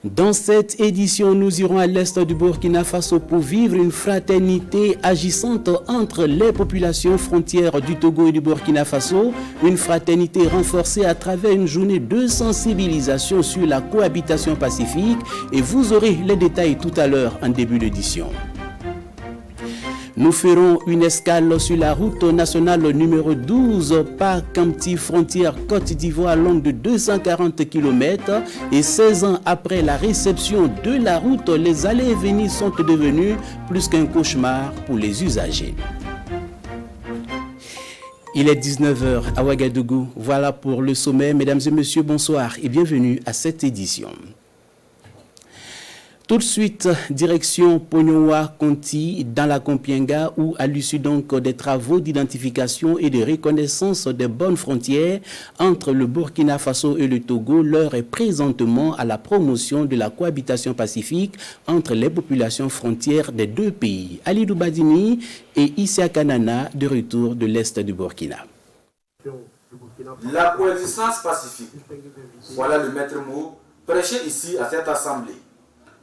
Dans cette édition, nous irons à l'est du Burkina Faso pour vivre une fraternité agissante entre les populations frontières du Togo et du Burkina Faso, une fraternité renforcée à travers une journée de sensibilisation sur la cohabitation pacifique, et vous aurez les détails tout à l'heure en début d'édition. Nous ferons une escale sur la route nationale numéro 12 par Kamti, frontière Côte d'Ivoire, longue de 240 km. Et 16 ans après la réception de la route, les allées et venues sont devenues plus qu'un cauchemar pour les usagers. Il est 19h à Ouagadougou. Voilà pour le sommet. Mesdames et messieurs, bonsoir et bienvenue à cette édition. Tout de suite, direction Pognowa-Conti dans la Compiègne, où à l'issue donc des travaux d'identification et de reconnaissance des bonnes frontières entre le Burkina Faso et le Togo, l'heure est présentement à la promotion de la cohabitation pacifique entre les populations frontières des deux pays. Alidou Badini et Issa Kanana de retour de l'est du Burkina. La coexistence pacifique, voilà le maître mot prêché ici à cette assemblée.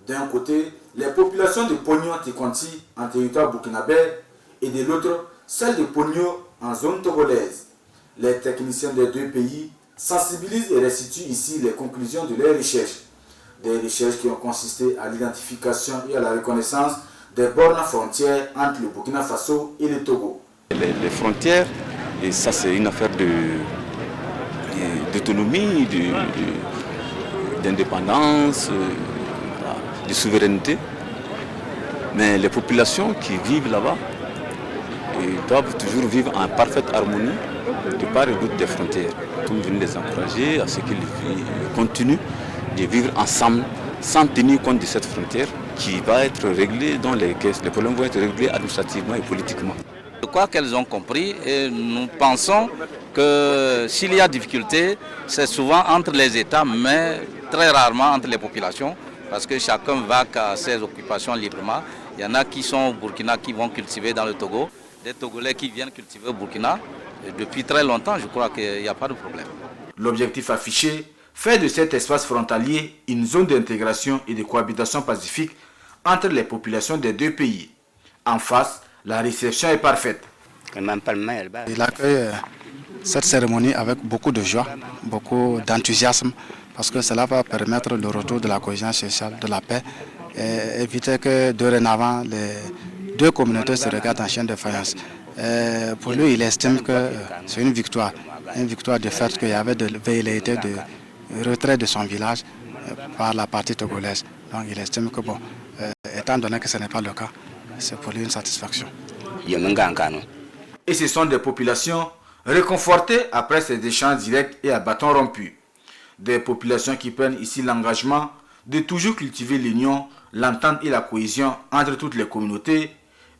D'un côté, les populations de Pogno-Tikonti en territoire burkinabé et de l'autre, celles de Pogno en zone togolaise. Les techniciens des deux pays sensibilisent et restituent ici les conclusions de leurs recherches. Des recherches qui ont consisté à l'identification et à la reconnaissance des bornes frontières entre le Burkina Faso et le Togo. Les frontières, et ça c'est une affaire d'autonomie, d'indépendance, de souveraineté, mais les populations qui vivent là-bas doivent toujours vivre en parfaite harmonie de part et d'autre des frontières. Nous venons les encourager à ce qu'ils continuent de vivre ensemble sans tenir compte de cette frontière qui va être réglée, dont les problèmes vont être réglés administrativement et politiquement. Je crois qu'elles ont compris et nous pensons que s'il y a difficulté, c'est souvent entre les États, mais très rarement entre les populations. Parce que chacun va à ses occupations librement. Il y en a qui sont au Burkina qui vont cultiver dans le Togo, des Togolais qui viennent cultiver au Burkina. Et depuis très longtemps, je crois qu'il n'y a pas de problème. L'objectif affiché, faire de cet espace frontalier une zone d'intégration et de cohabitation pacifique entre les populations des deux pays. En face, la réception est parfaite. Il accueille cette cérémonie avec beaucoup de joie, beaucoup d'enthousiasme, parce que cela va permettre le retour de la cohésion sociale, de la paix, et éviter que dorénavant les deux communautés se regardent en chaîne de faïence. Pour lui, il estime que c'est une victoire de fait qu'il y avait de velléité de retrait de son village par la partie togolaise. Donc il estime que bon, étant donné que ce n'est pas le cas, c'est pour lui une satisfaction. Et ce sont des populations réconfortées après ces échanges directs et à bâton rompu. Des populations qui prennent ici l'engagement de toujours cultiver l'union, l'entente et la cohésion entre toutes les communautés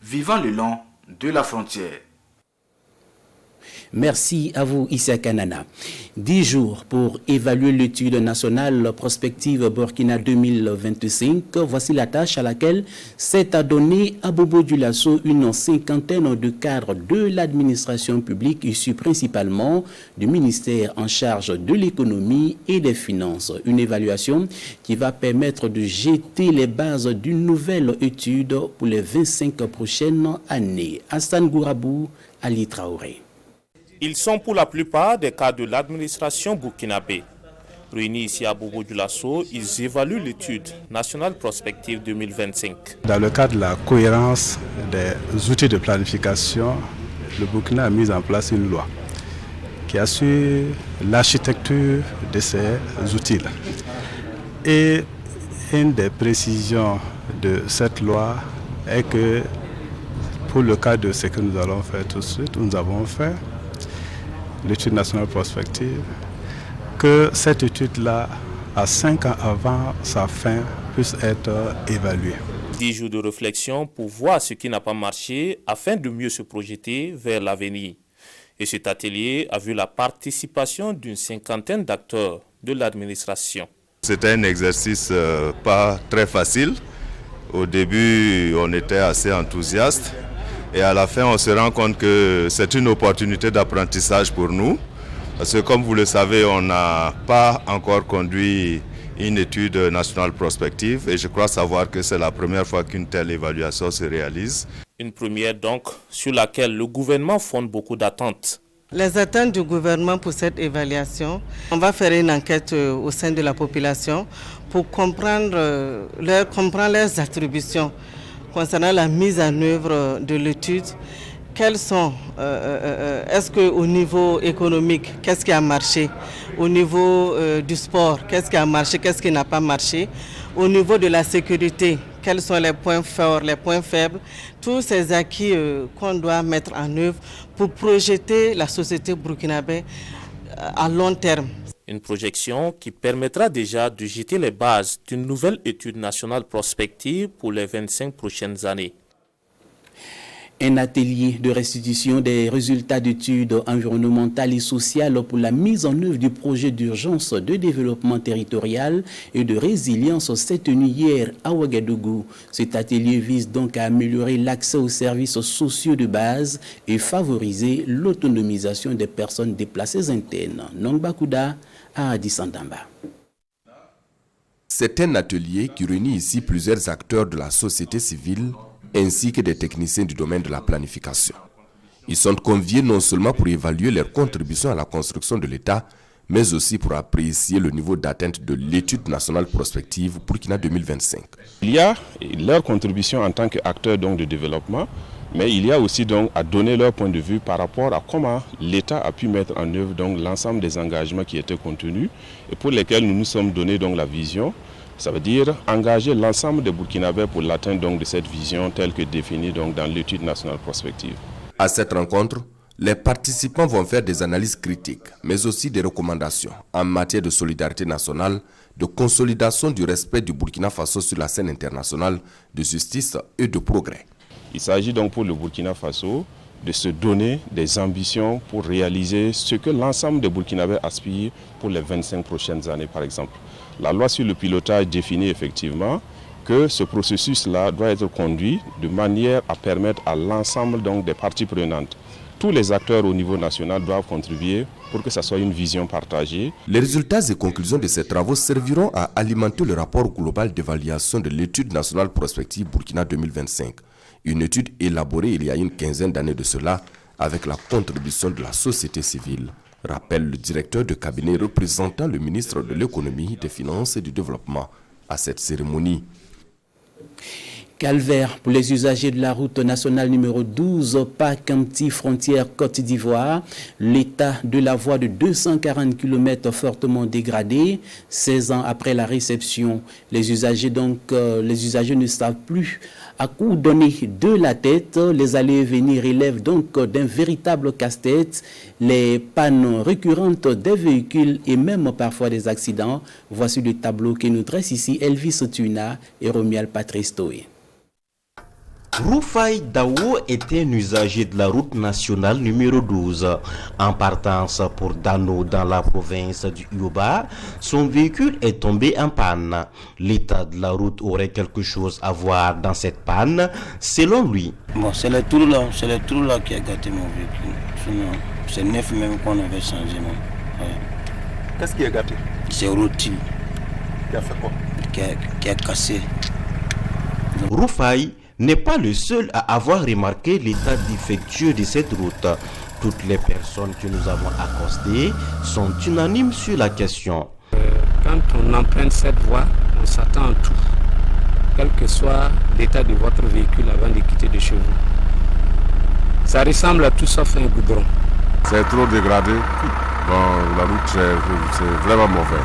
vivant le long de la frontière. Merci à vous, Issa Kanana. 10 jours pour évaluer l'étude nationale prospective Burkina 2025. Voici la tâche à laquelle s'est adonné à Bobo Dioulasso une cinquantaine de cadres de l'administration publique issus principalement du ministère en charge de l'économie et des finances. Une évaluation qui va permettre de jeter les bases d'une nouvelle étude pour les 25 prochaines années. Hassan Gourabou, Ali Traoré. Ils sont pour la plupart des cadres de l'administration burkinabé. Réunis ici à Bobo Dioulasso, ils évaluent l'étude nationale prospective 2025. Dans le cadre de la cohérence des outils de planification, le Burkina a mis en place une loi qui assure l'architecture de ces outils-là. Et une des précisions de cette loi est que pour le cas de ce que nous allons faire tout de suite, nous avons fait l'étude nationale prospective, que cette étude-là, à 5 ans avant sa fin, puisse être évaluée. 10 jours de réflexion pour voir ce qui n'a pas marché afin de mieux se projeter vers l'avenir. Et cet atelier a vu la participation d'une cinquantaine d'acteurs de l'administration. C'était un exercice pas très facile. Au début, on était assez enthousiaste. Et à la fin, on se rend compte que c'est une opportunité d'apprentissage pour nous. Parce que comme vous le savez, on n'a pas encore conduit une étude nationale prospective et je crois savoir que c'est la première fois qu'une telle évaluation se réalise. Une première donc sur laquelle le gouvernement fonde beaucoup d'attentes. Les attentes du gouvernement pour cette évaluation, on va faire une enquête au sein de la population pour comprendre leurs attributions concernant la mise en œuvre de l'étude. Quels sont, est-ce qu'au niveau économique, qu'est-ce qui a marché? Au niveau du sport, qu'est-ce qui a marché, qu'est-ce qui n'a pas marché? Au niveau de la sécurité, quels sont les points forts, les points faibles? Tous ces acquis qu'on doit mettre en œuvre pour projeter la société burkinabé à long terme. Une projection qui permettra déjà de jeter les bases d'une nouvelle étude nationale prospective pour les 25 prochaines années. Un atelier de restitution des résultats d'études environnementales et sociales pour la mise en œuvre du projet d'urgence de développement territorial et de résilience s'est tenu hier à Ouagadougou. Cet atelier vise donc à améliorer l'accès aux services sociaux de base et favoriser l'autonomisation des personnes déplacées internes. Nongbakouda à Addis Abeba. C'est un atelier qui réunit ici plusieurs acteurs de la société civile ainsi que des techniciens du domaine de la planification. Ils sont conviés non seulement pour évaluer leur contribution à la construction de l'État, mais aussi pour apprécier le niveau d'atteinte de l'étude nationale prospective Burkina 2025. Il y a leur contribution en tant qu'acteurs de développement, mais il y a aussi donc à donner leur point de vue par rapport à comment l'État a pu mettre en œuvre l'ensemble des engagements qui étaient contenus et pour lesquels nous nous sommes donné la vision. Ça veut dire engager l'ensemble des Burkinabés pour l'atteinte de cette vision telle que définie dans l'étude nationale prospective. À cette rencontre, les participants vont faire des analyses critiques, mais aussi des recommandations en matière de solidarité nationale, de consolidation du respect du Burkina Faso sur la scène internationale, de justice et de progrès. Il s'agit donc pour le Burkina Faso de se donner des ambitions pour réaliser ce que l'ensemble des Burkinabés aspirent pour les 25 prochaines années par exemple. La loi sur le pilotage définit effectivement que ce processus-là doit être conduit de manière à permettre à l'ensemble des parties prenantes. Tous les acteurs au niveau national doivent contribuer pour que ça soit une vision partagée. Les résultats et conclusions de ces travaux serviront à alimenter le rapport global d'évaluation de l'étude nationale prospective Burkina 2025. Une étude élaborée il y a une quinzaine d'années de cela avec la contribution de la société civile, rappelle le directeur de cabinet représentant le ministre de l'économie, des finances et du développement à cette cérémonie. Calvaire pour les usagers de la route nationale numéro 12, Pakamti, frontière Côte d'Ivoire. L'état de la voie de 240 km fortement dégradé. 16 ans après la réception, les usagers ne savent plus à coup donner de la tête. Les allées et venir relèvent donc d'un véritable casse-tête. Les pannes récurrentes des véhicules et même parfois des accidents. Voici le tableau que nous dresse ici Elvis Tuna et Romial Patristoé. Roufaï Daou était un usager de la route nationale numéro 12. En partance pour Dano dans la province du Yoruba, son véhicule est tombé en panne. L'état de la route aurait quelque chose à voir dans cette panne, selon lui. Bon, c'est le trou là qui a gâté mon véhicule. Sinon, c'est neuf même qu'on avait changé. Ouais. Qu'est-ce qui a gâté? C'est Roti. Qui a fait quoi? Qui a cassé. Roufaï n'est pas le seul à avoir remarqué l'état défectueux de cette route. Toutes les personnes que nous avons accostées sont unanimes sur la question. Quand on emprunte cette voie, on s'attend à tout, quel que soit l'état de votre véhicule avant de quitter de chez vous. Ça ressemble à tout sauf un goudron. C'est trop dégradé. Bon, la route, c'est vraiment mauvais.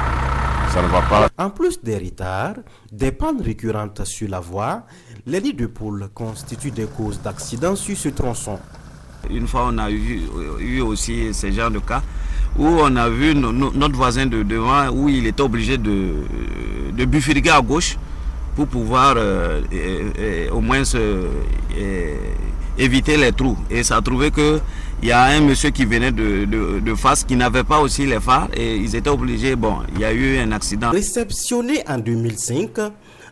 Ça ne va pas. En plus des retards, des pannes récurrentes sur la voie, les nids de poules constituent des causes d'accidents sur ce tronçon. Une fois, on a eu aussi ce genre de cas où on a vu notre voisin de devant où il était obligé de bifurquer à gauche pour pouvoir au moins éviter les trous. Et ça a trouvé qu'il y a un monsieur qui venait de face qui n'avait pas aussi les phares et ils étaient obligés, il y a eu un accident. Réceptionnée en 2005,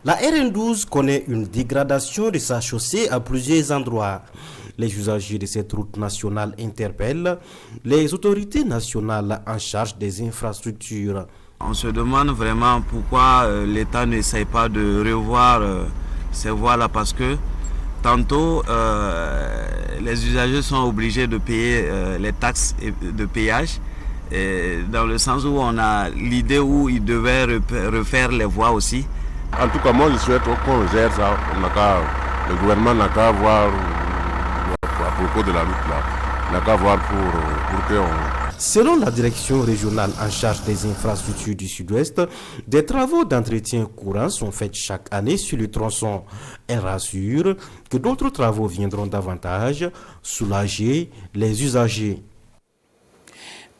la RN12 connaît une dégradation de sa chaussée à plusieurs endroits. Les usagers de cette route nationale interpellent les autorités nationales en charge des infrastructures. On se demande vraiment pourquoi l'État n'essaye pas de revoir ces voies-là, parce que tantôt les usagers sont obligés de payer les taxes de péage, et dans le sens où on a l'idée où ils devaient refaire les voies aussi. En tout cas, moi je souhaite qu'on gère ça. Le gouvernement n'a qu'à voir à propos de la route là, n'a qu'à voir pour qu'on... Selon la direction régionale en charge des infrastructures du Sud-Ouest, des travaux d'entretien courant sont faits chaque année sur le tronçon. Elle rassure que d'autres travaux viendront davantage soulager les usagers.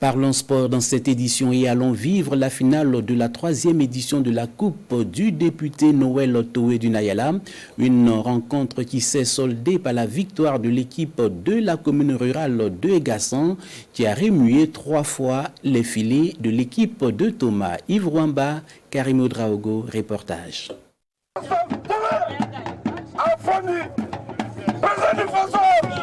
Parlons sport dans cette édition et allons vivre la finale de la 3e édition de la Coupe du député Noël Toé du Nayala. Une rencontre qui s'est soldée par la victoire de l'équipe de la commune rurale de Egassan qui a remué 3 fois les filets de l'équipe de Thomas. Yves Rwamba, Karim Odraogo, reportage.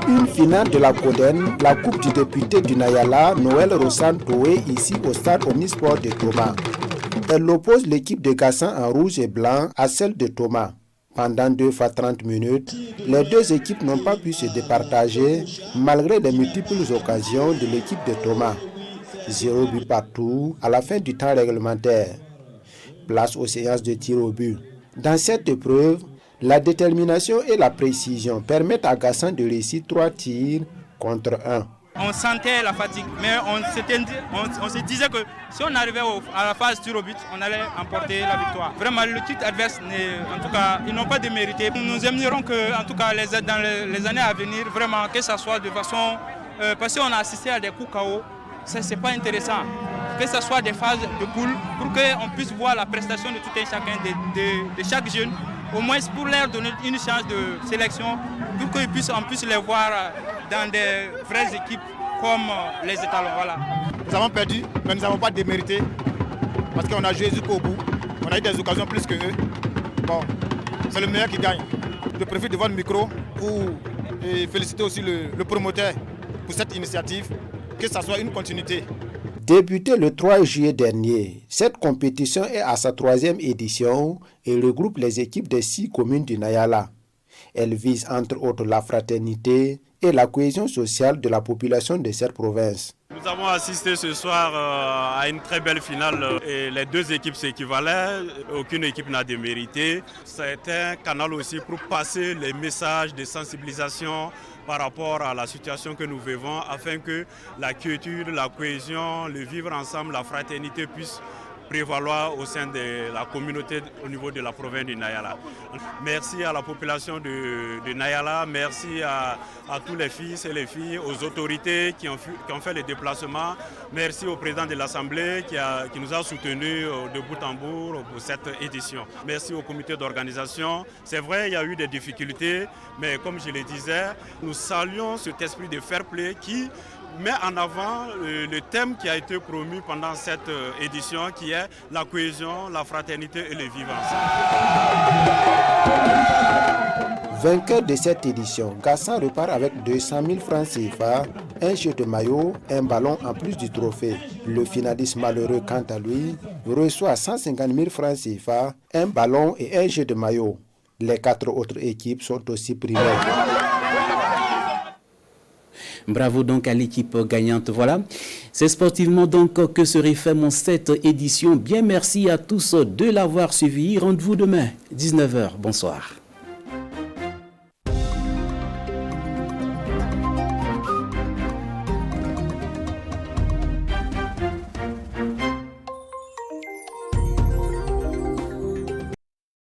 Une finale de la Coden, la Coupe du député du Nayala, Noël Rossan Toé, ici au stade Omnisport de Thomas. Elle oppose l'équipe de Gassan en rouge et blanc à celle de Thomas. Pendant 2 fois 30 minutes, les deux équipes n'ont pas pu se départager malgré les multiples occasions de l'équipe de Thomas. 0 but partout à la fin du temps réglementaire. Place aux séances de tir au but. Dans cette épreuve, la détermination et la précision permettent à Gassan de réussir 3 tirs contre 1. On sentait la fatigue, mais on se disait que si on arrivait à la phase tir au but, on allait emporter la victoire. Vraiment, le titre adverse, en tout cas, ils n'ont pas démérité. Nous aimerons que, en tout cas, dans les années à venir, vraiment, que ça soit de façon... parce qu'on a assisté à des coups KO, ça, c'est pas intéressant. Que ce soit des phases de poule, pour qu'on puisse voir la prestation de tout et chacun, de chaque jeune, au moins pour leur donner une chance de sélection, pour qu'on puisse les voir dans des vraies équipes comme les étalons. Voilà. Nous avons perdu, mais nous n'avons pas démérité, parce qu'on a joué jusqu'au bout. On a eu des occasions plus que eux. Bon, c'est le meilleur qui gagne. Je profite devant le micro pour féliciter aussi le promoteur pour cette initiative, que ça soit une continuité. Débutée le 3 juillet dernier, cette compétition est à sa 3e édition et regroupe les équipes des 6 communes du Nayala. Elle vise entre autres la fraternité et la cohésion sociale de la population de cette province. Nous avons assisté ce soir à une très belle finale et les 2 équipes s'équivalaient, aucune équipe n'a démérité. C'est un canal aussi pour passer les messages de sensibilisation par rapport à la situation que nous vivons afin que la culture, la cohésion, le vivre ensemble, la fraternité puisse prévaloir au sein de la communauté au niveau de la province du Nayala. Merci à la population de Nayala, merci à tous les fils et les filles, aux autorités qui ont fait les déplacements, merci au président de l'Assemblée qui nous a soutenus de bout en bout pour cette édition. Merci au comité d'organisation. C'est vrai, il y a eu des difficultés, mais comme je le disais, nous saluons cet esprit de fair play qui met en avant le thème qui a été promu pendant cette édition qui est la cohésion, la fraternité et le vivre ensemble. Vainqueur de cette édition, Gassan repart avec 200 000 francs CFA, un jeu de maillot, un ballon en plus du trophée. Le finaliste malheureux, quant à lui, reçoit 150 000 francs CFA, un ballon et un jeu de maillot. Les 4 autres équipes sont aussi primées. Bravo donc à l'équipe gagnante. Voilà, c'est sportivement donc que se referme cette édition. Bien merci à tous de l'avoir suivi. Rendez-vous demain, 19h. Bonsoir.